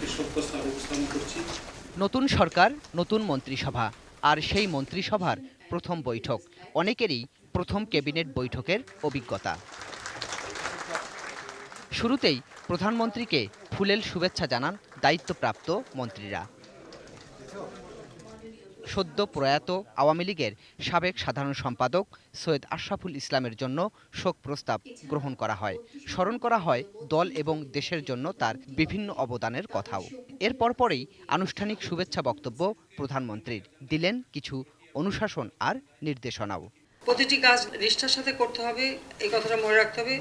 আজকে শোক প্রস্তাব উপস্থাপন করছি। নতুন সরকার, নতুন মন্ত্রিসভা, আর সেই মন্ত্রিসভার প্রথম বৈঠক, অনেকেরই প্রথম ক্যাবিনেট বৈঠকের অভিজ্ঞতা। শুরুতেই প্রধানমন্ত্রীকে ফুলেল শুভেচ্ছা জানান দায়িত্বপ্রাপ্ত মন্ত্রীরা। সদ্য প্রয়াত আওয়ামী লীগের সাবেক সাধারণ সম্পাদক সৈয়দ আশরাফুল ইসলামের জন্য শোক প্রস্তাব গ্রহণ করা হয়। স্মরণ করা হয় দল এবং দেশের জন্য তার বিভিন্ন অবদানের কথাও। এর পরপরই আনুষ্ঠানিক শুভেচ্ছা বক্তব্য প্রধানমন্ত্রীর, দিলেন কিছু অনুশাসন আর নির্দেশনাও। প্রতিটি কাজ নিষ্ঠার সাথে করতে হবে, এই কথাটা মনে রাখতে হবে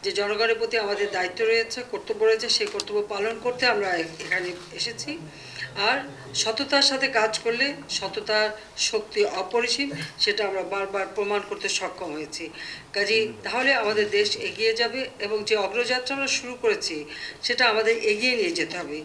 যে জনগণের প্রতি আমাদের দায়িত্ব রয়েছে, কর্তব্য রয়েছে, সেই কর্তব্য পালন করতে আমরা এখানে এসেছি। আর সততার সাথে কাজ করলে সততার শক্তি অপরিসীম, সেটা আমরা বারবার প্রমাণ করতে সক্ষম হয়েছি। কাজেই তাহলে আমাদের দেশ এগিয়ে যাবে এবং যে অগ্রযাত্রা আমরা শুরু করেছি সেটা আমাদের এগিয়ে নিয়ে যেতে হবে।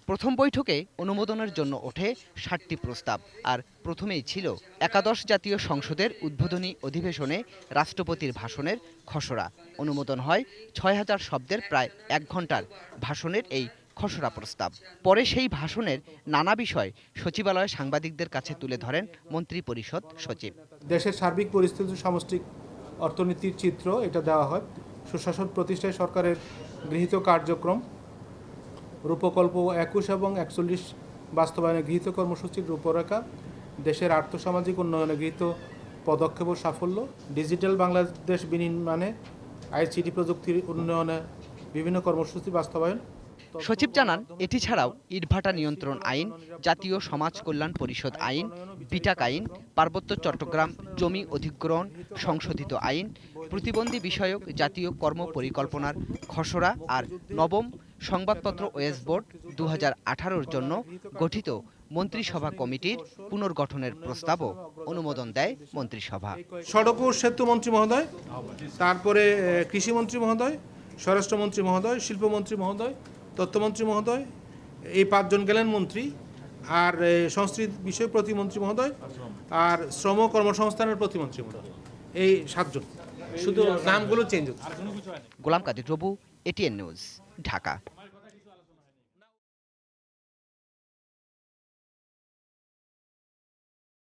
প্রথম বৈঠকে অনুমোদনের জন্য ওঠে ৭টি প্রস্তাব, আর প্রথমেই ছিল একাদশ জাতীয় সংসদের উদ্বোধনী অধিবেশনে রাষ্ট্রপতির ভাষণের খসড়া। অনুমোদন হয় ৬,০০০ শব্দের প্রায় ১ ঘণ্টার ভাষণের এই খসড়া প্রস্তাব। পরে সেই ভাষণের নানা বিষয় সচিবালয়ে সাংবাদিকদের কাছে তুলে ধরেন মন্ত্রিপরিষদ সচিব। দেশের সার্বিক পরিস্থিতি, সামষ্টিক অর্থনীতির চিত্র এটা দেওয়া হয়। সুশাসন প্রতিষ্ঠায় সরকারের গৃহীত কার্যক্রম, রূপকল্প ২১ এবং ৪১ বাস্তবায়নে গৃহীত কর্মসূচির রূপরেখা, দেশের আর্থসামাজিক উন্নয়নে গৃহীত পদক্ষেপ ও সাফল্য, ডিজিটাল বাংলাদেশ বিনির্মাণে আইসিটি প্রযুক্তির উন্নয়নে বিভিন্ন কর্মসূচি বাস্তবায়ন। সচিব জানান, এটি ছাড়াও ইটভাটা নিয়ন্ত্রণ আইন, জাতীয় সমাজ কল্যাণ পরিষদ আইন, বিটাক আইন, পার্বত্য চট্টগ্রাম জমি অধিগ্রহণ সংশোধিত আইন, প্রতিবন্ধী বিষয়ক জাতীয় কর্ম পরিকল্পনার খসড়া আর নবম সংবাদপত্র ওয়েস বোর্ড ২০১৮-র জন্য গঠিত মন্ত্রিসভা কমিটির পুনর্গঠনের প্রস্তাবও অনুমোদন দেয় মন্ত্রিসভা। সড়ক ও সেতু মন্ত্রী মহোদয়, তারপরে কৃষিমন্ত্রী মহোদয়, স্বরাষ্ট্রমন্ত্রী মহোদয়, শিল্পমন্ত্রী মহোদয়, তথ্যমন্ত্রী মহোদয়, এই ৫ জন গেলেন মন্ত্রী, আর সংস্কৃতি বিষয় প্রতিমন্ত্রী মহোদয়, আর শ্রম কর্মসংস্থানের প্রতিমন্ত্রী মহোদয়, এই ৭ জন। শুধু নামগুলো চেঞ্জ হচ্ছে। গোলাম কাদের রবু, এটিএন নিউজ, ঢাকা।